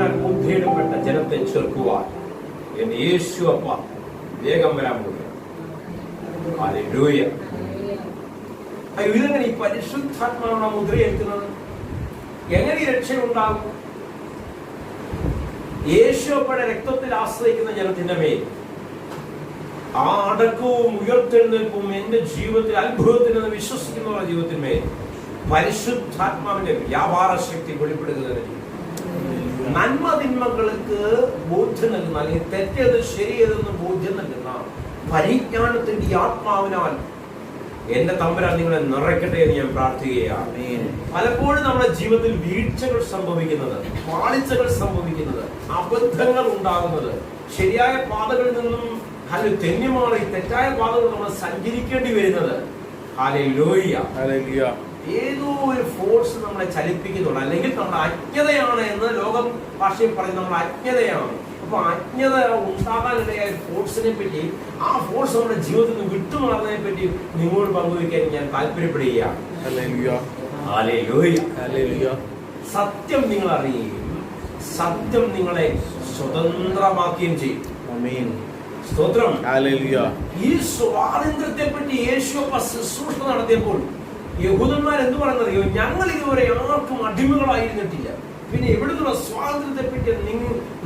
യോഹന്നാൻ മുദ്രയിടപ്പെട്ട ജനത്തെ ചേർക്കുവാൻ എന്റെ യേശു അപ്പ വേഗം വരാൻ പോകുക. ഹല്ലേലൂയ. ഇതെങ്ങനെ ഈ പരിശുദ്ധാത്മാവാണ് മുദ്രയേൽക്കുന്നത്? എങ്ങനെ ഈ രക്ഷയുണ്ടാകും? യേശുവപ്പയുടെ രക്തത്തിൽ ആശ്രയിക്കുന്ന ജനത്തിന്റെ മേൽ ആ അടക്കവും ഉയർത്തെഴുന്നേൽപ്പും എന്റെ ജീവിതത്തിൽ അത്ഭുതത്തിനെന്ന് വിശ്വസിക്കുന്നവരുടെ ജീവിതത്തിന്മേൽ പരിശുദ്ധാത്മാവിന്റെ വ്യാപാര ശക്തി വെളിപ്പെടുത്തുന്നതിന് നന്മ തിന്മകൾക്ക് ബോധ്യം നൽകുന്ന, അല്ലെങ്കിൽ തെറ്റേത് ശരിയേതെന്ന് ബോധ്യം നൽകുന്ന പരിജ്ഞാനത്തിന്റെ ആത്മാവിനാൽ എന്റെ തമ്പുരാൻ നിങ്ങളെ നിറയ്ക്കട്ടെ എന്ന് ഞാൻ പ്രാർത്ഥിക്കുകയാണ്. പലപ്പോഴും നമ്മുടെ ജീവിതത്തിൽ വീഴ്ചകൾ സംഭവിക്കുന്നത്, പാളിച്ചകൾ സംഭവിക്കുന്നത്, അബദ്ധങ്ങൾ ഉണ്ടാകുന്നത്, ശരിയായ പാതകളിൽ നിന്നും തെന്നിമാറി തെറ്റായ പാതകൾ നമ്മൾ സഞ്ചരിക്കേണ്ടി വരുന്നത് ഏതോ ഒരു ഫോഴ്സ് നമ്മളെ ചലിപ്പിക്കുന്നുണ്ട്, അല്ലെങ്കിൽ നമ്മുടെ അജ്ഞതയാണ് എന്ന് ലോകം ഭാഷയിൽ പറയുന്നത്. നമ്മുടെ അജ്ഞതയാണ്. അപ്പൊ അജ്ഞത ഉണ്ടാകാനിടയായ ഫോഴ്സിനെ പറ്റി, ആ ഫോഴ്സ് നമ്മുടെ ജീവിതത്തിൽ നിന്ന് വിട്ടുമാറുന്നതിനെ പറ്റി നിങ്ങളോട് പങ്കുവയ്ക്കാൻ ഞാൻ താല്പര്യപ്പെടുകയാണ്. സത്യം നിങ്ങൾ അറിയുകയും സത്യം നിങ്ങളെ സ്വതന്ത്രമാക്കുകയും ചെയ്യും. സ്തോത്രം. ഈ സ്വാതന്ത്ര്യത്തെ പറ്റി യേശു ശുശ്രൂഷ നടത്തിയപ്പോൾ യഹൂദന്മാർ എന്ത് പറയുന്നത്? ഞങ്ങൾ ഇതുവരെ ആർക്കും അടിമകളായിരുന്നിട്ടില്ല, പിന്നെ എവിടുന്നുള്ള സ്വാതന്ത്ര്യത്തെ പറ്റി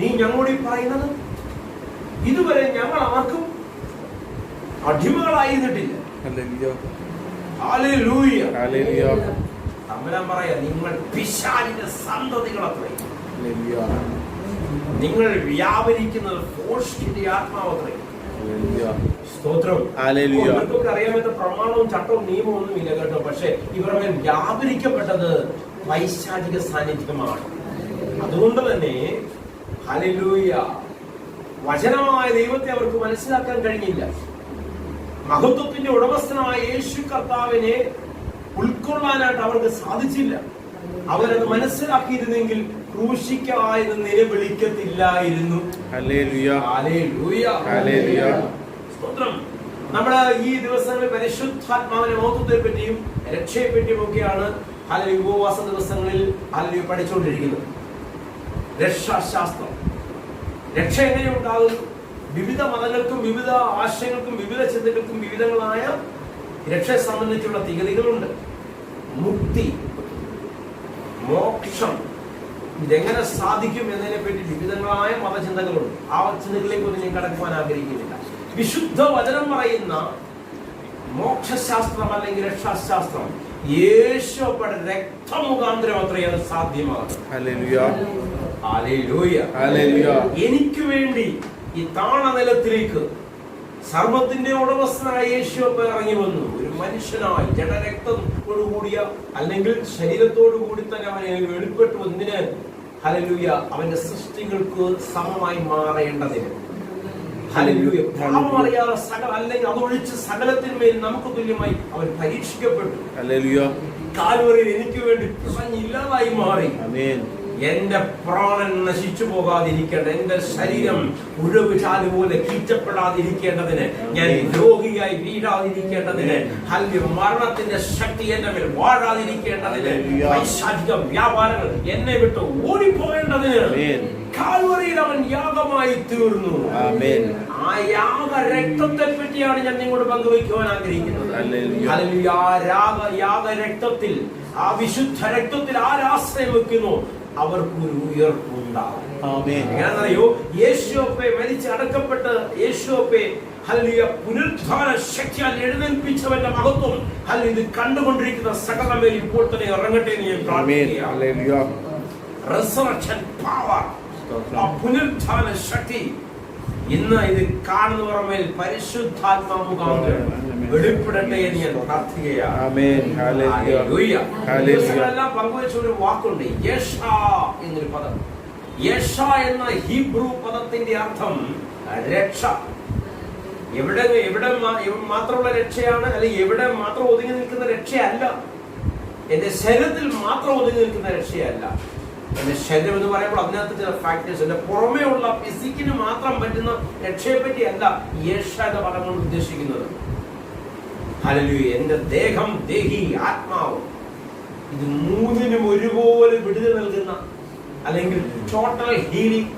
നീ ഞങ്ങളോട് പറയുന്നത്? ഇതുവരെ ഞങ്ങൾ ആർക്കും അടിമകളായിരുന്നിട്ടില്ല. തമ്പുരാൻ പറയാ, നിങ്ങൾ പിശാചിന്റെ സന്തതികളത്രേ, നിങ്ങൾ വ്യാപരിക്കുന്നത് ഫോഴ്സിന്റെ ആത്മാവത്രേ. സ്തോത്രം. ഇവർക്കൊക്കെ അറിയാമത്തെ പ്രമാണവും ചട്ടവും നിയമവും ഒന്നുമില്ല കേട്ടോ. പക്ഷെ ഇവരുടെ മേൽ വ്യാപരിക്കപ്പെട്ടത് പൈശാചിക സാന്നിധ്യമാണ്. അതുകൊണ്ട് തന്നെ ഹല്ലേലൂയ, വചനമായ ദൈവത്തെ അവർക്ക് മനസ്സിലാക്കാൻ കഴിഞ്ഞില്ല. മഹത്വത്തിന്റെ ഉടമസ്ഥനായ യേശു കർത്താവിനെ ഉൾക്കൊള്ളാനായിട്ട് അവർക്ക് സാധിച്ചില്ല. അവരത് മനസ്സിലാക്കിയിരുന്നെങ്കിൽ ക്രൂശിക്കായെന്ന് നിലവിളിക്കത്തില്ലായിരുന്നു. നമ്മള് ഈ ദിവസങ്ങളിൽ പരിശുദ്ധാത്മാവിന്റെ മഹത്വത്തെ പറ്റിയും രക്ഷയെ പറ്റിയും ഒക്കെയാണ് ഉപവാസ ദിവസങ്ങളിൽ പഠിച്ചുകൊണ്ടിരിക്കുന്നത്. രക്ഷാശാസ്ത്രം, രക്ഷ എങ്ങനെ ഉണ്ടാകുന്നു? വിവിധ മതങ്ങൾക്കും വിവിധ ആശയങ്ങൾക്കും വിവിധ ചിന്തകൾക്കും വിവിധങ്ങളായ രക്ഷയെ സംബന്ധിച്ചുള്ള തീയതികളുണ്ട്. മുക്തി, മോക്ഷം, ഇതെങ്ങനെ സാധിക്കും എന്നതിനെ പറ്റി വിവിധങ്ങളായ മതചിന്തകളുണ്ട്. ആ ചിന്തകളിലേക്ക് ഒന്നും ഞാൻ കടക്കുവാൻ ആഗ്രഹിക്കുന്നില്ല. വിശുദ്ധ വചനം പറയുന്ന മോക്ഷശാസ്ത്രം അല്ലെങ്കിൽ രക്ഷാശാസ്ത്രം യേശുവപ്പയുടെ രക്തമുഖാന്തരം അത്രയാണ് സാധ്യമാകുന്നത്. എനിക്ക് വേണ്ടി ഈ താണനിലത്തിലേക്ക് സർവത്തിന്റെ ഉടമസ്ഥനായ യേശുവപ്പ ഇറങ്ങി വന്നു. ഒരു മനുഷ്യനായി ജഡരക്തത്തോടുകൂടിയ അല്ലെങ്കിൽ ശരീരത്തോടു കൂടി തന്നെ അവനെ വെളിപ്പെട്ടു. എന്തിന്? ഹല്ലേലൂയ, അവന്റെ സൃഷ്ടികൾക്ക് സമമായി മാറേണ്ടതിന്. ഹല്ലേലൂയ. പാപമറിയാതെ സകല, അല്ലെങ്കിൽ അതൊഴിച്ച് സകലത്തിന്മേൽ നമുക്ക് തുല്യമായി അവൻ പരീക്ഷിക്കപ്പെട്ടു. ഹല്ലേലൂയ. കാൽവറിയിൽ എനിക്ക് വേണ്ടി ഇല്ലാതായി മാറി. ആമേൻ. എന്റെ പ്രാണൻ നശിച്ചു പോകാതിരിക്കേണ്ട, എന്റെ ശരീരം ഉഴവുചാല് പോലെ കീറ്റപ്പെടാതിരിക്കേണ്ടതിന്, ഞാൻ രോഗിയായി വീഴാതിരിക്കേണ്ടതിന്, മരണത്തിന്റെ ശക്തി എന്റെ മേൽ വാഴാതിരിക്കേണ്ടതിന്, പൈശാചിക വ്യാപാരങ്ങൾ എന്നെ വിട്ട് ഓടിപ്പോകേണ്ടതിന് കാൽവറിയിൽ അവൻ യാഗമായി തീർന്നു. ആ യാഗ രക്തത്തെ പറ്റിയാണ് ഞാൻ നിങ്ങളോട് പങ്കുവയ്ക്കുവാൻ ആഗ്രഹിക്കുന്നത്. യാഗ രക്തത്തിൽ, ആ വിശുദ്ധ രക്തത്തിൽ ആരാശ്രയം വെക്കുന്നു അവർക്കൊരു ഉയർപ്പുണ്ടാകും. എങ്ങനെയാണെന്നറിയോ? യേശുവപ്പെ മരിച്ച് അടക്കപ്പെട്ട് യേശുവപ്പെ ഹല്ലേലൂയ പുനരുത്ഥാന ശക്തിയാൽ എഴുന്നേൽപ്പിച്ചവന്റെ മഹത്വം ഇത് കണ്ടുകൊണ്ടിരിക്കുന്ന സകല മേൽ ഇപ്പോൾ തന്നെ ഇറങ്ങട്ടെ എന്ന് ഞാൻ പ്രാർത്ഥിക്കുകയാണ്. റിസറക്ഷൻ പവർ, ആ പുനരുത്ഥാന ശക്തി ഇന്ന് ഇത് കാണുന്നവരുടെ മേൽ പരിശുദ്ധാത്മാ മുഖാന്തരം വെളിപ്പെടട്ടെ എന്ന് ഞാൻ പ്രാർത്ഥിക്കുകയാണ്. പങ്കുവെച്ച ഒരു വാക്കുണ്ട്, യേശ എന്നൊരു പദം. യേശ എന്ന ഹീബ്രു പദത്തിന്റെ അർത്ഥം രക്ഷ. എവിടെ മാത്രമുള്ള രക്ഷയാണ്, അല്ലെങ്കിൽ എവിടെ മാത്രം ഒതുങ്ങി നിൽക്കുന്ന രക്ഷയല്ല. എന്റെ ശരീരത്തിൽ മാത്രം ഒതുങ്ങി നിൽക്കുന്ന രക്ഷയല്ല. എന്റെ ശരീരം എന്ന് പറയുമ്പോൾ അതിനകത്ത് ചില ഫാക്ടേഴ്സ്, എന്റെ പുറമേ ഉള്ള ഫിസിക്കിന് മാത്രം പറ്റുന്ന രക്ഷയെ പറ്റിയല്ല യേശ എന്ന പദം കൊണ്ട് ഉദ്ദേശിക്കുന്നത്. ഹല്ലേലൂയ. എന്റെ ദേഹം, ദേഹി, ആത്മാവ്, ഇത് മൂന്നിനും ഒരുപോലെ വിടുതൽ നൽകുന്ന അല്ലെങ്കിൽ total healing,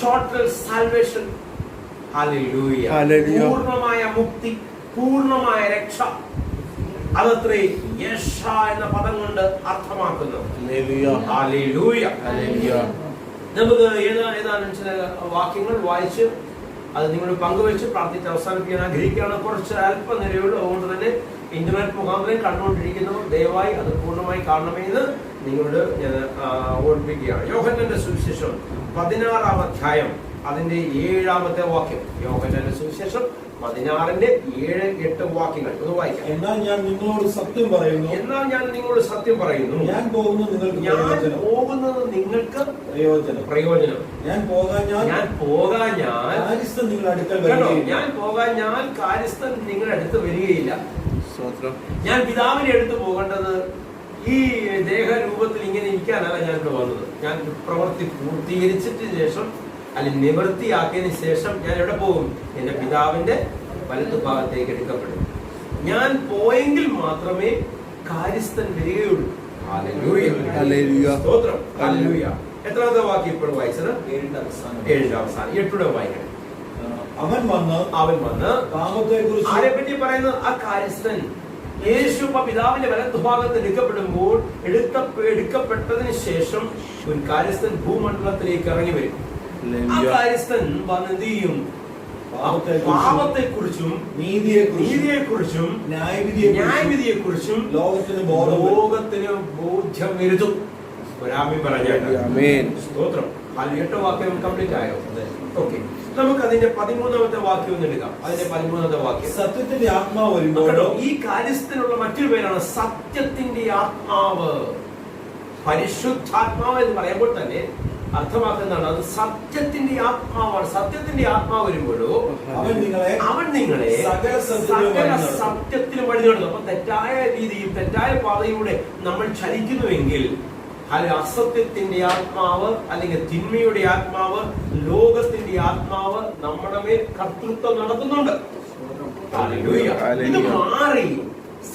total salvation. Hallelujah. പൂർണ്ണമായ മുക്തി, പൂർണ്ണമായ രക്ഷ, അതത്രേ യേശ എന്ന പദം കൊണ്ട് അർത്ഥമാക്കുന്നു. ഹല്ലേലൂയ. നമുക്ക് ഏതാനും ചില വാക്യങ്ങൾ വായിച്ച് അത് നിങ്ങൾ പങ്കുവെച്ച് പ്രാർത്ഥിച്ച് അവസാനിപ്പിക്കാൻ ആഗ്രഹിക്കുകയാണ്. കുറച്ച് അല്പനിരയുള്ളൂ. അതുകൊണ്ട് തന്നെ ഇന്റർനെറ്റ് മുഖാന്തരം കണ്ടുകൊണ്ടിരിക്കുന്നവർ ദയവായി അത് പൂർണ്ണമായി കാണണമെന്ന് നിങ്ങളോട് ഞാൻ ഓർമ്മിപ്പിക്കുകയാണ്. യോഹന്നാന്റെ സുവിശേഷം 16-ാം അധ്യായം അതിന്റെ 7-ാമത്തെ വാക്യം. യോഹന്നാന്റെ സുവിശേഷം 16-7-8 വാക്യങ്ങൾ ഒന്ന് വായിക്കാം. എന്നാൽ ഞാൻ നിങ്ങളോട് സത്യം പറയുന്നു, ഞാൻ പോകുന്നത് നിങ്ങൾക്ക് പ്രയോജനം. ഞാൻ പോകാഞ്ഞാൽ കാര്യസ്ഥൻ നിങ്ങളുടെ അടുത്ത് വരികയില്ല. ഞാൻ പിതാവിന്റെ അടുത്ത് പോകേണ്ടത് ഈ ദേഹരൂപത്തിൽ ഇങ്ങനെ ഇരിക്കാനല്ല ഞാൻ ഇവിടെ വന്നത്. ഞാൻ പ്രവൃത്തി പൂർത്തീകരിച്ചിട്ട് ശേഷം അല്ലെങ്കിൽ നിവൃത്തിയാക്കിയതിനു ശേഷം ഞാൻ എവിടെ പോകും? എന്റെ പിതാവിന്റെ വലതു ഭാഗത്തേക്ക് എടുക്കപ്പെടും. ഞാൻ പോയെങ്കിൽ മാത്രമേ കാര്യസ്ഥൻ വരികയുള്ളൂ. സ്തോത്രം. ഹല്ലേലൂയ. എത്രാമത്തെ വാക്യം ഇപ്പോൾ വായിച്ചത്? 7-ന്റെ അവസാനം. 8-ടെ വായിക്കണം. അവൻ വന്ന് ആരെ പറ്റി പറയുന്നത്? ആ കാര്യസ്ഥൻ. യേശു പിതാവിന്റെ വലത്തുഭാഗത്ത് എടുക്കപ്പെട്ടതിന് ശേഷം ഒരു കാര്യസ്ഥൻ ഭൂമണ്ഡലത്തിലേക്ക് ഇറങ്ങി വരും. ആ കാര്യസ്ഥൻ വന്ന് എന്ത് ചെയ്യും? പാപത്തെക്കുറിച്ചും നീതിയെക്കുറിച്ചും ന്യായവിധിയെക്കുറിച്ചും ലോകത്തിന് ബോധ്യം വരുത്തും. സ്തോത്രം. 8 വാക്യം കംപ്ലീറ്റ് ആയോ? ഓക്കെ, നമുക്ക് അതിന്റെ 13-ാമത്തെ വാക്യം ഒന്ന് എടുക്കാം. അതിന്റെ 13-ാമത്തെ വാക്യം, സത്യത്തിന്റെ ആത്മാവ് വരുമ്പോഴോ. ഈ കാര്യസ്ഥനുള്ള മറ്റൊരു പേരാണ് സത്യത്തിന്റെ ആത്മാവ്. പരിശുദ്ധാത്മാവ് എന്ന് പറയുമ്പോൾ തന്നെ അർത്ഥമാക്കുന്നതാണ് അത് സത്യത്തിന്റെ ആത്മാവാണ്. സത്യത്തിന്റെ ആത്മാവ് വരുമ്പോഴോ അവൻ നിങ്ങളെ സകല സത്യത്തിലും വഴി നടത്തും. അപ്പൊ തെറ്റായ രീതിയിൽ തെറ്റായ പാതയിലൂടെ നമ്മൾ ചലിക്കുന്നുവെങ്കിൽ അസത്യത്തിന്റെ ആത്മാവ് അല്ലെങ്കിൽ തിന്മയുടെ ആത്മാവ്, ലോകത്തിന്റെ ആത്മാവ് നമ്മുടെ മേൽ കർത്തൃത്വം നടത്തുന്നുണ്ട്. ഇത് മാറി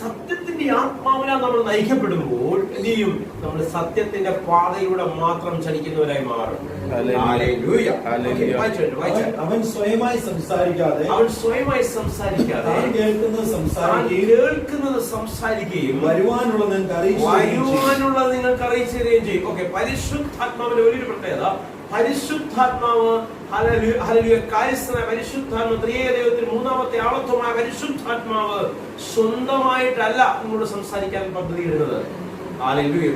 സത്യത്തിന്റെ ആത്മാവിനാൽ നമ്മൾ നയിക്കപ്പെടുമ്പോൾ എന്ത് ചെയ്യും? നമ്മൾ സത്യത്തിന്റെ പാതയിലൂടെ മാത്രം ചലിക്കുന്നവരായി മാറും. അവൻ സ്വയമായി സംസാരിക്കാതെ കേൾക്കുന്നത് സംസാരിക്കുകയും വരുവാനുള്ളത് നിങ്ങൾക്ക് അറിയിച്ചു തരികയും ചെയ്യും. ഓക്കെ, പരിശുദ്ധാത്മാവിന്റെ ഒരു പ്രത്യേകത, പരിശുദ്ധാത്മാവ് കാര്യസ്ഥനായ പരിശുദ്ധാത്മാവ്, ത്രിയേക ദൈവത്തിൽ 3-ാമത്തെ ആളത്വമായ പരിശുദ്ധാത്മാവ് സ്വന്തമായിട്ടല്ല നിങ്ങളോട് സംസാരിക്കാൻ പദ്ധതി ഇടുന്നത്.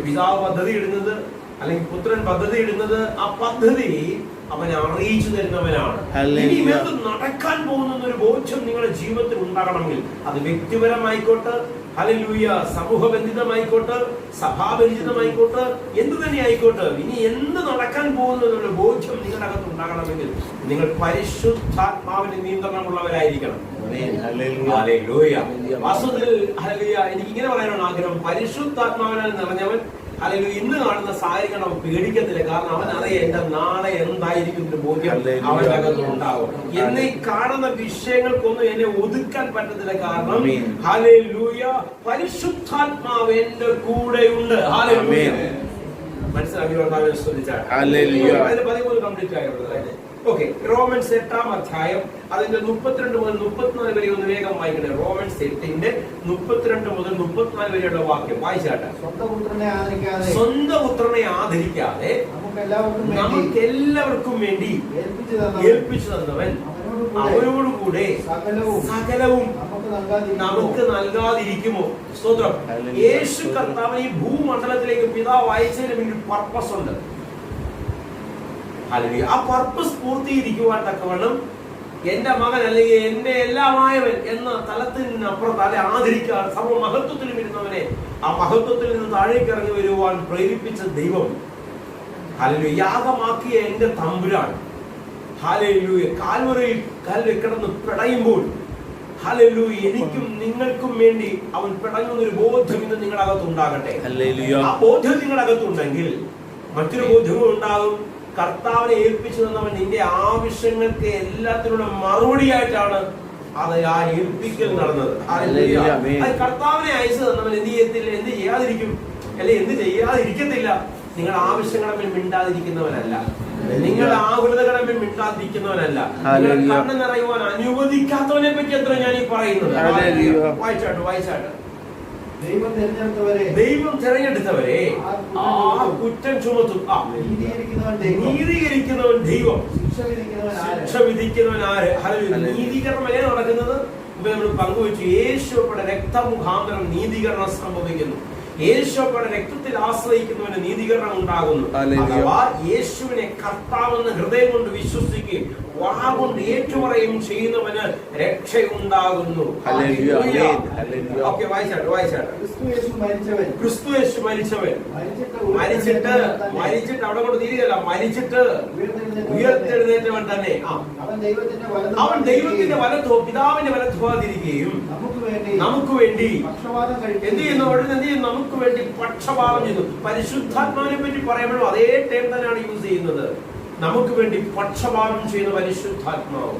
പിതാവ് പദ്ധതി ഇടുന്നത് അല്ലെങ്കിൽ പുത്രൻ പദ്ധതി ഇടുന്നത്, ആ പദ്ധതി അവനെ അറിയിച്ചു തരുന്നവനാണ്. ഇനി എന്ത് നടക്കാൻ പോകുന്ന ഒരു ബോധ്യം നിങ്ങളുടെ ജീവിതത്തിൽ ഉണ്ടാകണമെങ്കിൽ അത് വ്യക്തിപരമായിക്കോട്ടെ, ഹല്ലേലൂയ, സമൂഹബന്ധിതമായിക്കോട്ടെ, സഭാബന്ധിതമായിക്കോട്ടെ, എന്ത് തന്നെ ആയിക്കോട്ടെ, ഇനി എന്ത് നടക്കാൻ പോകുന്നതിനുള്ള ബോധ്യം നിങ്ങളുടെ അകത്ത് ഉണ്ടാകണമെങ്കിൽ നിങ്ങൾ പരിശുദ്ധാത്മാവിന്റെ നിയന്ത്രണമുള്ളവരായിരിക്കണം. വാസ്തവത്തിൽ എനിക്ക് ഇങ്ങനെ പറയാനാണ് ആഗ്രഹം. പരിശുദ്ധാത്മാവിനാൽ നിറഞ്ഞവൻ അല്ലെങ്കിൽ ഇന്ന് കാണുന്ന സാഹചര്യം അവൻ പേടിക്കത്തില്ല. കാരണം അവൻ അറിയാം എന്റെ നാളെ എന്തായിരിക്കും ബോധ്യം അവന്റെ അകത്ത് ഉണ്ടാവും. എന്നെ കാണുന്ന വിഷയങ്ങൾക്കൊന്നും എന്നെ ഒതുക്കാൻ പറ്റത്തില്ല. കാരണം ഹല്ലേലൂയ, പരിശുദ്ധാത്മാവ് എന്റെ കൂടെയുണ്ട്. ഹല്ലേലൂയ. മനസ്സിലാക്കി ശ്രദ്ധിച്ചാൽ 13 കംപ്ലീറ്റ് ആയ. ഓക്കെ, റോമൻസ് 8-ാം അധ്യായം അതിന്റെ 32 മുതൽ 34 വരെ ഒന്ന് വേഗം വായിക്കണേ. റോമൻസ് 8-ന്റെ 32 മുതൽ 34 വരെയുള്ള വാക്യം വായിച്ചാട്ടെ. സ്വന്തം പുത്രനെ ആദരിക്കാതെ നമുക്ക് എല്ലാവർക്കും വേണ്ടി ഏൽപ്പിച്ചു തന്നവൻ അവരോടുകൂടെ സകലവും നമുക്ക് നൽകാതിരിക്കുമോ? സ്തോത്രം. യേശു കർത്താവിന് ഈ ഭൂമണ്ഡലത്തിലേക്ക് പിതാവ് അയച്ചതിന് വേണ്ടി പർപ്പസ് ഉണ്ട്. ആ പർപ്പസ് പൂർത്തീകരിക്കുവാൻ തക്കവണ്ണം എന്റെ മകൻ അല്ലെങ്കിൽ എന്റെ എല്ലാമായവൻ എന്ന തലത്തിനപ്പുറത്ത് അല്ലെ ആദരിക്കാൻ സർവ്വമഹത്വത്തിലും ഇരുന്നവനെ ആ മഹത്വത്തിൽ നിന്ന് താഴേക്ക് ഇറങ്ങി വരുവാൻ പ്രേരിപ്പിച്ച ദൈവം, ഹല്ലേലൂയ, യാഗമാക്കിയ എന്റെ തമ്പുരാൻ, ഹല്ലേലൂയ, കാൽവറിയിൽ കിടന്ന് പിടയുമ്പോൾ ഹല്ലേലൂയ എനിക്കും നിങ്ങൾക്കും വേണ്ടി അവൻ പിടങ്ങുന്നൊരു ബോധ്യം ഇന്ന് നിങ്ങളകത്ത് ഉണ്ടാകട്ടെ. ആ ബോധ്യം നിങ്ങളകത്തുണ്ടെങ്കിൽ മറ്റൊരു ബോധ്യവും ഉണ്ടാകും. കർത്താവിനെ ഏൽപ്പിച്ചു തന്നവൻ നിന്റെ ആവശ്യങ്ങൾക്ക് എല്ലാത്തിനുള്ള മറുപടിയായിട്ടാണ് അത് ആ ഏൽപ്പിക്കൽ നടന്നത്. കർത്താവിനെ അയച്ചു തന്നവൻ എന്ത് ചെയ്യത്തില്ല, എന്ത് ചെയ്യാതിരിക്കും, അല്ലെ എന്ത് ചെയ്യാതിരിക്കത്തില്ല. നിങ്ങൾ ആവശ്യങ്ങളെ മിണ്ടാതിരിക്കുന്നവനല്ല, നിങ്ങൾ ആകുലതകളെ മിണ്ടാതിരിക്കുന്നവനല്ല, നിങ്ങൾ കണ്ണ് നിറയുവാൻ അനുവദിക്കാത്തവനെ പറ്റി എത്ര ഞാൻ ഈ പറയുന്നത്. വായിച്ചാട്ട് ദൈവം തിരഞ്ഞെടുത്തവരെ ആ കുറ്റം ചുമത്തും. നീതീകരിക്കുന്നവൻ ദൈവം, ശിക്ഷ വിധിക്കുന്നവൻ ആര്? നീതീകരണം എങ്ങനെ നടക്കുന്നത്? നമ്മൾ പങ്കുവെച്ചു. യേശുവയുടെ രക്തമുഖാന്തരം നീതീകരണം സംഭവിക്കുന്നു. യേശുവയുടെ രക്തത്തിൽ ആശ്രയിക്കുന്നവന് നീതീകരണം ഉണ്ടാകുന്നു. അഥവാ യേശുവിനെ കർത്താവെന്ന് ഹൃദയം കൊണ്ട് വിശ്വസിക്കുകയും വാ കൊണ്ട് ഏറ്റുപറയും ചെയ്യുന്നവന് രക്ഷയുണ്ടാകുന്നു. വായിച്ചാട്ടെ. ക്രിസ്തു യേശു മരിച്ചവൻ മരിച്ചിട്ട് അവിടെ കൊണ്ട് തീരുകയല്ല, മരിച്ചിട്ട് ഉയർത്തെഴുന്നേറ്റവൻ തന്നെ അവൻ ദൈവത്തിന്റെ വലത്തോ പിതാവിന്റെ വലത്തുവാതിരിക്കുകയും നമുക്ക് വേണ്ടി എന്ത് ചെയ്യുന്നു? നമുക്ക് വേണ്ടി പക്ഷപാതം ചെയ്യുന്നു. പരിശുദ്ധാത്മാവിനെ പറ്റി പറയുമ്പോഴും അതേ ടൈം തന്നെയാണ് യൂസ് ചെയ്യുന്നത്. നമുക്ക് വേണ്ടി പക്ഷപാതം ചെയ്യുന്ന പരിശുദ്ധാത്മാവ്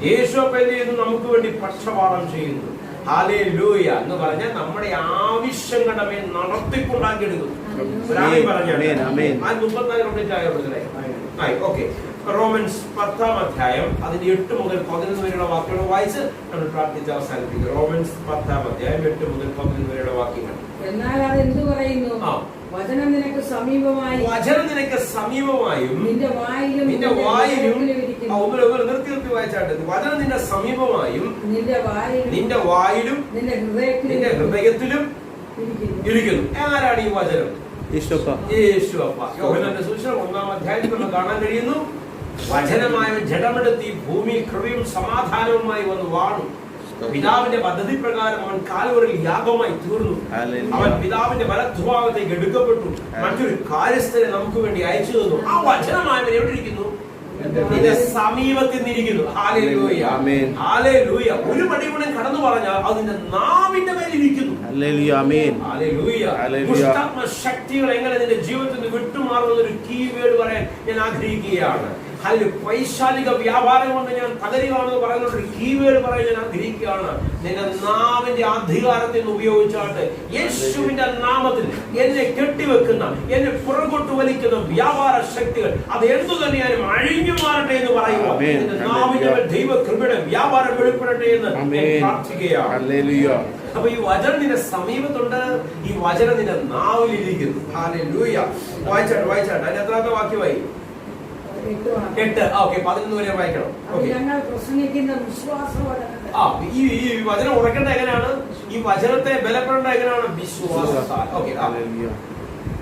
യേശു എന്ത് ചെയ്യുന്നു? നമുക്ക് വേണ്ടി പക്ഷപാതം ചെയ്യുന്നു. ഹല്ലേലൂയ എന്ന് പറഞ്ഞാൽ നമ്മുടെ ആവശ്യങ്ങളുടെ മേൽ നടത്തിക്കൊണ്ടാക്കിയെടുക്കുന്നു. റോമൻസ് 10-ാം അധ്യായം അതിന്റെ 8 മുതൽ 11 വരെയുള്ള വാക്യങ്ങൾ വായിച്ച് നമ്മൾ പ്രാർത്ഥിച്ച് അവസാനിപ്പിക്കും. റോമൻസ് 10-ാം അധ്യായം 8 മുതൽ 11 വരെയുള്ള വാക്യങ്ങൾ. എന്നാൽ അത് എന്തു പറയുന്നു? വചനം നിനക്ക് സമീപമായി, വചനം നിനക്ക് സമീപമായും നിന്റെ വായിലും നിർത്തി വായിച്ചാട്ടെ. വചനം നിന്റെ സമീപമായും നിന്റെ വായിലും നിന്റെ ഹൃദയത്തിലും ഇരിക്കുന്നു. ആരാണ് ഈ വചനം? യേശു അപ്പ. യോഹന്നാന്റെ സുവിശേഷം 1-ാം അധ്യായത്തിൽ നമ്മൾ കാണാൻ കഴിയുന്നു. വചനമായ ജഡമെടുത്ത് ഈ ഭൂമിയിൽ കൃപയും സമാധാനവുമായി വന്ന് വാണു. പിതാവിന്റെ പദ്ധതി പ്രകാരം അവൻ കാൽവറിയിൽ യാഗമായി തീർന്നു. അവൻ പിതാവിന്റെ വലത്തുഭാഗത്തേക്ക് എടുക്കപ്പെട്ടു. മറ്റൊരു കാര്യസ്ഥനെ നമുക്ക് വേണ്ടി അയച്ചു തന്നു. ആ വചനമായവൻ എവിടെ ഇരിക്കുന്നു? നിന്റെ സമീപത്തിൽ നിന്നിരിക്കുന്നു. Hallelujah, hallelujah. ഒരു പടികൂടെ കടന്നു പറഞ്ഞാൽ അതിന്റെ നാവിന്റെ മേലിരിക്കുന്നു. ദുഷ്ടാത്മ ശക്തികൾ എങ്ങനെ നിന്റെ ജീവിതത്തിൽ നിന്ന് വിട്ടുമാറുന്ന ഒരു കീവേഡ് പറയാൻ ഞാൻ ആഗ്രഹിക്കുകയാണ്. അതിൽ പൈശാലിക വ്യാപാരം കൊണ്ട് ഞാൻ തകരുകയാണെന്ന് പറയുന്ന ഒരു കീവേഡ് പറയാൻ ഞാൻ ആഗ്രഹിക്കുകയാണ്. നിന്റെ നാവിന്റെ അധികാരത്തിൽ നിന്ന് ഉപയോഗിച്ചാട്ട് യേശുവിന്റെ നാമത്തിൽ എന്നെ കെട്ടിവെക്കുന്ന, എന്നെ പുറകോട്ട് വലിക്കുന്ന വ്യാപാര ശക്തികൾ അത് എന്തു തന്നെയാലും അഴിഞ്ഞു മാറട്ടെ എന്ന് പറയുക. നിന്റെ നാവിന്റെ ദൈവകൃപയുടെ വ്യാപാരം വെളിപ്പെടട്ടെ എന്ന് പ്രാർത്ഥിക്കുകയാണ്. അപ്പൊ ഈ വചനം നിന്റെ സമീപത്തുണ്ട്, ഈ വചനം നിന്റെ നാവിലിരിക്കുന്നു. ഹല്ലേലൂയ. വായിച്ചാട്ടെ അതിന്റെ എത്രാമത്തെ വാക്യമായി? 8. 11 വരെ വായിക്കണം. ഈ വചനം ഉറക്കേണ്ട എങ്ങനെയാണ്? ഈ വചനത്തെ ബലപ്പെടേണ്ട എങ്ങനെയാണ്? വിശ്വാസത്താൽ.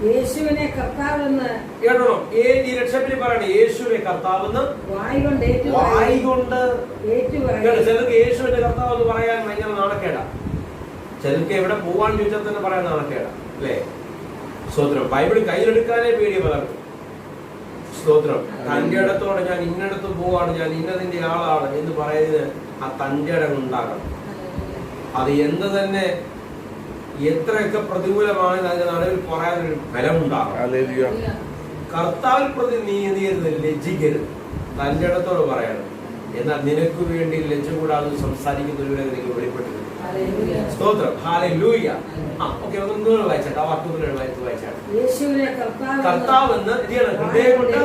യേശുവിനെ കർത്താവെന്ന് കേട്ടോണം. ഈ രക്ഷപ്പിന് പറയണേ യേശുവിനെ കർത്താവെന്ന് വായി കൊണ്ട് ചിലർക്ക് യേശുവിന്റെ കർത്താവ് എന്ന് പറയാൻ ഭയങ്കര നാണക്കേടാ. ചിലർക്ക് എവിടെ പോവാന്ന് ചോദിച്ചാൽ തന്നെ പറയാൻ നാണക്കേടാ, അല്ലേ? സ്തോത്രം. ബൈബിൾ കയ്യിലെടുക്കാനേ പേടിയ പലർക്കും. സ്തോത്രം. തന്റെ ഇടത്തോടെ ഞാൻ ഇന്നടത്ത് പോവാണ്, ഞാൻ ഇന്നതിന്റെ ആളാണ് എന്ന് പറയുന്നത് ആ തന്റെ ഇടം ഉണ്ടാകണം. അത് എന്ത് തന്നെ എത്രയൊക്കെ പ്രതികൂലമാണ് അതിന്റെ നടുവിൽ പറയാനൊരു ഫലമുണ്ടാകണം. കർത്താവിൽ പ്രതി നീതിയരുത്, ലജ്ജിക്കരുത്. തന്റെ ഇടത്തോട് പറയണം. എന്നാൽ നിനക്ക് വേണ്ടി ലജ്ജ കൂടാതെ സംസാരിക്കുന്നവരുടെ നിനക്ക് വെളിപ്പെട്ടിരുന്നു. സ്തോത്രം. ഹല്ലേലൂയ. ഒന്നുകൂടെ വായിച്ചാട്ടെ. ആ വാക്കുകൾ വായിച്ചാട്ടെ. കർത്താവെന്ന് ഹൃദയം കൊണ്ട്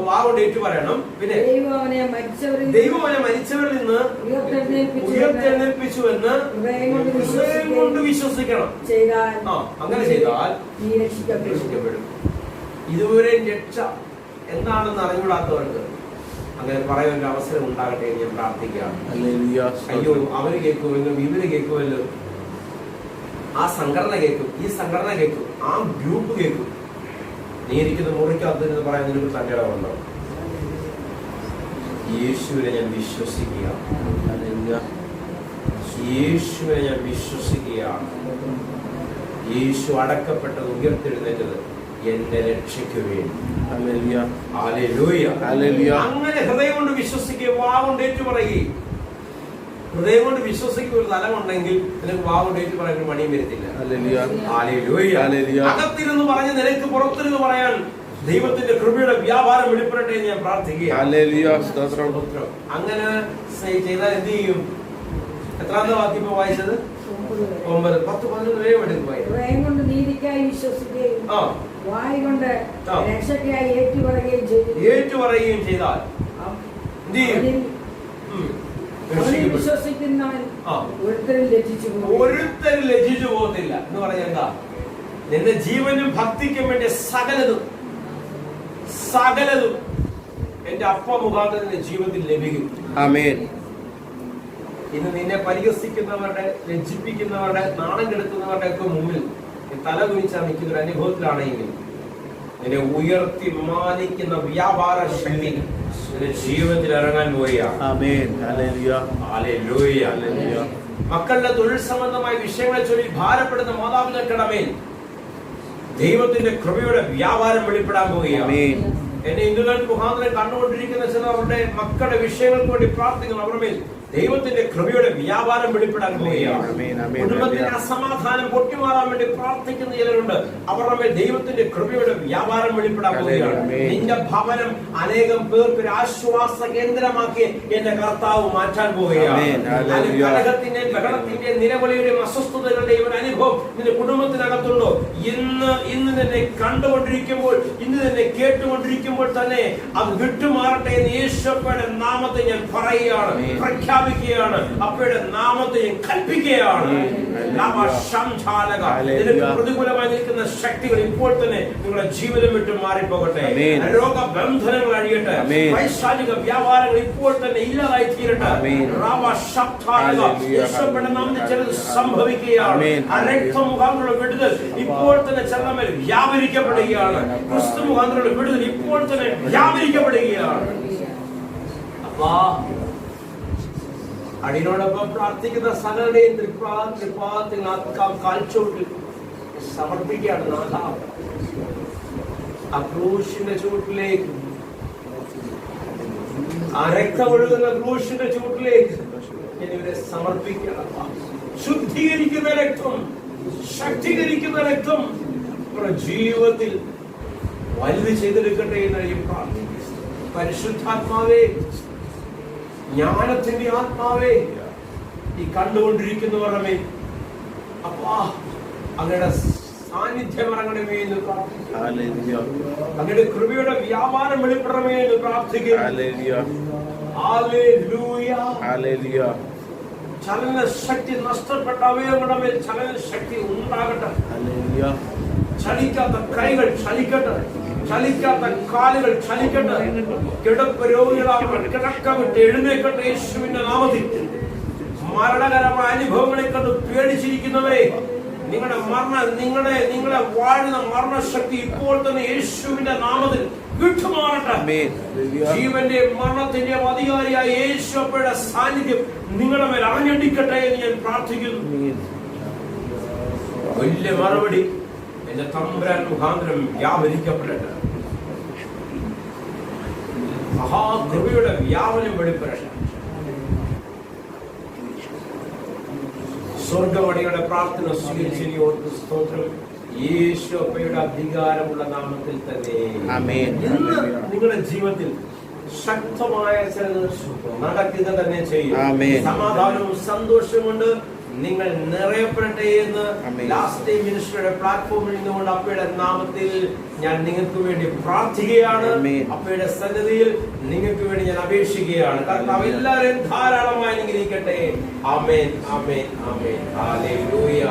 വാ കൊണ്ട് ഏറ്റു പറയണം. പിന്നെ ദൈവം അവനെ മരിച്ചവരിൽ നിന്ന് ഉയർത്തെഴുന്നേൽപ്പിച്ചുവെന്ന് ഹൃദയം കൊണ്ട് വിശ്വസിക്കണം. അങ്ങനെ ചെയ്താൽ രക്ഷിക്കപ്പെടും. ഇതുവരെ രക്ഷ എന്താണെന്ന് അറിഞ്ഞുകൂടാത്തവർക്ക് അങ്ങനെ പറയാൻ ഒരു അവസരം ഉണ്ടാകട്ടെ എന്ന് ഞാൻ പ്രാർത്ഥിക്കുകയാണ്. അയ്യോ, അവര് കേൾക്കുമല്ലോ, ഇവര് കേൾക്കുമല്ലോ, ആ സംഘടന കേൾക്കും, ഈ സംഘടന കേൾക്കും, ആ ഗ്രൂപ്പ് കേൾക്കും. നീ ഇരിക്കുന്ന മുറിക്കകത്ത് പറയാൻ നിനക്ക് തന്റെ ഇടമുണ്ടോ? യേശുവിനെ ഞാൻ വിശ്വസിക്കുകയാണ്. യേശുവിനെ ഞാൻ വിശ്വസിക്കുകയാണ്. യേശു അടക്കപ്പെട്ടത്, ഉയർത്തെഴുന്നേറ്റത് എന്റെ രക്ഷയ്ക്ക് വേണ്ടി. അങ്ങനെ ഹൃദയം കൊണ്ട് വിശ്വസിക്കുക, വാ കൊണ്ട് ഏറ്റു പറയുകയും. ഹൃദയം കൊണ്ട് വിശ്വസിക്കുക ഒരു തലമുണ്ടെങ്കിൽ നിനക്ക് വാ കൊണ്ട് ഏറ്റു പറയാൻ ഒരു മണിയും വരത്തില്ല. അകത്തിരുന്ന് പറഞ്ഞ് നിനക്ക് പുറത്തിരുന്ന് പറയാൻ ദൈവത്തിന്റെ കൃപയുടെ വ്യാപാരം വെളിപ്പെടട്ടെ എന്ന് ഞാൻ പ്രാർത്ഥിക്കുക. അങ്ങനെ ചെയ്താൽ എന്ത് ചെയ്യും? എത്രാമത്തെ വാക്യം ഇപ്പൊ വായിച്ചത്? 9, 10, 11 വേഗം എടുക്കും. ഹൃദയം കൊണ്ട് നീതിക്കായി വിശ്വസിക്കുകയും ആ, വായ് കൊണ്ട് ആ. രക്ഷയ്ക്കായി ഏറ്റുപറയുകയും ചെയ്താൽ എന്ത് ചെയ്യും? അവനെ വിശ്വസിക്കുന്നവൻ ആ. ഒരുത്തരും ലജ്ജിച്ചു പോകും. ഒരുത്തരും ലജ്ജിച്ചു പോകത്തില്ല എന്ന് പറഞ്ഞാൽ എന്താ? നിന്റെ ജീവനും ഭക്തിക്കും വേണ്ടി സകലതും എന്റെ അപ്പ മുഖാന്തരം നിന്റെ ജീവിതത്തിൽ ലഭിക്കും. ആമേൻ. ഇന്ന് നിന്നെ പരിഹസിക്കുന്നവരുടെ, ലജ്ജിപ്പിക്കുന്നവരുടെ, നാണം കെടുത്തുന്നവരുടെ ഒക്കെ മുമ്പിൽ തല കുനിച്ചാൽ നിൽക്കുന്ന ഒരു അനുഭവത്തിലാണെങ്കിൽ നിന്നെ ഉയർത്തി മാനിക്കുന്ന വ്യാപാര ശക്തി നിന്റെ ജീവിതത്തിൽ ഇറങ്ങാൻ പോവുകയാണ്. ആമേൻ. ഹല്ലേലൂയ. ഹല്ലേലൂയ. ഹല്ലേലൂയ. മക്കളുടെ തൊഴിൽ സംബന്ധമായ വിഷയങ്ങളെ ചൊല്ലി ഭാരപ്പെടുന്ന മാതാപിതാക്കളുടെ മേൽ ദൈവത്തിന്റെ കൃപയുടെ വ്യാപാരം വെളിപ്പെടാൻ പോവുകയാണ്. ആമേൻ. എന്നെ ഇന്റർനെറ്റ് മുഖാന്തരം കണ്ടുകൊണ്ടിരിക്കുന്ന ചിലർ അവരുടെ മക്കളുടെ വിഷയങ്ങൾക്ക് വേണ്ടി പ്രാർത്ഥിക്കുന്നു. അവരുടെ മേൽ ദൈവത്തിന്റെ കൃപയുടെ വ്യാപാരം വെളിപ്പെടാൻ പോവുകയാണ്. കുടുംബത്തിന്റെ അസമാധാനം പൊട്ടിമാറാൻ വേണ്ടി പ്രാർത്ഥിക്കുന്ന ചിലരുണ്ട്. അവരുടെ മേൽ ദൈവത്തിന്റെ കൃപയുടെ വ്യാപാരം വെളിപ്പെടാൻ പോവുകയാണ്. നിന്റെ ഭവനം അനേകം പേർക്ക് ഒരു ആശ്വാസ കേന്ദ്രമാക്കി എന്റെ കർത്താവ് മാറ്റാൻ പോവുകയാണ്. കലഹത്തിന്റെയും ബഹളത്തിന്റെയും നിലവിളിയുടെയും അസ്വസ്ഥതകളുടെയും ഒരു അനുഭവം നിന്റെ കുടുംബത്തിനകത്തുണ്ടോ? ഇന്ന് നിന്നെ കണ്ടുകൊണ്ടിരിക്കുമ്പോൾ, ഇന്ന് നിന്നെ കേട്ടുകൊണ്ടിരിക്കുമ്പോൾ തന്നെ അത് വിട്ടുമാറട്ടെ എന്ന് യേശുവിന്റെ നാമത്തെ ഞാൻ പറയുകയാണ്, പ്രഖ്യാപിക്കുകയാണ്. അപ്പയുടെ നാമത്തെ ഞാൻ കൽപ്പിക്കുകയാണ്. നിനക്ക് പ്രതികൂലമായി നിൽക്കുന്ന ശക്തികൾ ഇപ്പോൾ തന്നെ നിങ്ങളുടെ ജീവിതം വിട്ട് മാറിപ്പോകട്ടെ. രോഗബന്ധനങ്ങൾ അഴിയട്ടെ. പൈശാചിക വ്യാപാരങ്ങൾ ഇപ്പോൾ തന്നെ ഇല്ലാതായി തീരട്ടെ. ചിലത് സംഭവിക്കുകയാണ്. രക്തമുഖാന്തരമുള്ള വിടുതൽ ഇപ്പോൾ തന്നെ ചിലമേൽ വ്യാപരിക്കപ്പെടുകയാണ്. ക്രിസ്തു മുഖാന്തരമുള്ള വിടുതൽ ഇപ്പോൾ തന്നെ വ്യാപരിക്കപ്പെടുകയാണ്. അപ്പാ, അടിയനോടൊപ്പം പ്രാർത്ഥിക്കുന്ന സകലരുടെയും തൃപ്പാദത്തിൽ കാൽച്ചോട്ടിൽ സമർപ്പിക്കുകയാണ്. നാഥ, ആ ക്രൂശിന്റെ ചൂട്ടിലേക്ക്, ആ രക്തമൊഴുകുന്ന ക്രൂശിന്റെ ചൂട്ടിലേക്ക് ഞാൻ ഇവരെ സമർപ്പിക്കണം. ശുദ്ധീകരിക്കുന്ന രക്തം, ശക്തീകരിക്കുന്ന രക്തം നമ്മുടെ ജീവിതത്തിൽ വലുത് ചെയ്തെടുക്കട്ടെ എന്ന് പ്രാർത്ഥിക്കുന്നു. പരിശുദ്ധാത്മാവേ, ജ്ഞാനത്തിന്റെ ആത്മാവേ, ഈ കണ്ടുകൊണ്ടിരിക്കുന്നവരുടെ മേൽ അപ്പാ അങ്ങയുടെ സാന്നിധ്യം ഇറങ്ങണമേ എന്ന് പ്രാർത്ഥിക്കുന്നു. അങ്ങയുടെ കൃപയുടെ വ്യാപാരം വെളിപ്പെടണമേ എന്ന് പ്രാർത്ഥിക്കുന്നു. ചലന ശക്തി നഷ്ടപ്പെട്ട അവയവങ്ങളുടെ മേൽ ചലന ശക്തി ഉണ്ടാകട്ടെ. ചലിക്കാത്ത കൈകൾ ചലിക്കട്ടെ, ചലിക്കാത്ത കാലുകൾ ചലിക്കട്ടെ. കിടപ്പ് രോഗികളാണ് കിടക്ക വിട്ട് എഴുന്നേക്കട്ടെ യേശുവിന്റെ നാമത്തിൽ. മരണകരമായ അനുഭവങ്ങളെ കണ്ട് പേടിച്ചിരിക്കുന്നവരെ, നിങ്ങളെ വാഴുന്ന മരണശക്തി ഇപ്പോൾ തന്നെ യേശുവിന്റെ നാമത്തിൽ വിട്ടുമാറട്ടെ. ജീവന്റെ മരണത്തിന്റെ അധികാരിയായ യേശുവയുടെ സാന്നിധ്യം നിങ്ങളുടെ മേൽ ആഞ്ഞടിക്കട്ടെ എന്ന് ഞാൻ പ്രാർത്ഥിക്കുന്നു. വലിയ മറുപടി എന്റെ തമ്പുരാൻ മുഖാന്തരം വ്യാപരിക്കപ്പെടട്ടെ. മഹാകൃപയുടെ വ്യാപനം വെളിപ്പെടട്ടെ. സ്വർഗവടിയുടെ പ്രാർത്ഥന സ്വീകരിച്ചോർക്ക് സ്തോത്രം. യേശുവയുടെ അധികാരമുള്ള നാമത്തിൽ തന്നെ. ഇന്ന് നിങ്ങളുടെ ജീവിതത്തിൽ ശക്തമായ ചിലത് നടക്കുക തന്നെ ചെയ്യും. സമാധാനവും സന്തോഷവും കൊണ്ട് നിങ്ങൾ നിറയപ്പെടട്ടെ എന്ന് ലാസ്റ്റ് ടൈം മിനിസ്ട്രിയുടെ പ്ലാറ്റ്ഫോമിൽ നിന്നുകൊണ്ട് അപ്പയുടെ നാമത്തിൽ ഞാൻ നിങ്ങൾക്ക് വേണ്ടി പ്രാർത്ഥിക്കുകയാണ്. അപ്പയുടെ സന്നിധിയിൽ നിങ്ങൾക്ക് വേണ്ടി ഞാൻ അപേക്ഷിക്കുകയാണ്. കാരണം എല്ലാവരും ധാരാളമായി അനുഗ്രഹിക്കട്ടെ. ആമേൻ, ആമേൻ, ആമേൻ. ഹല്ലേലൂയ.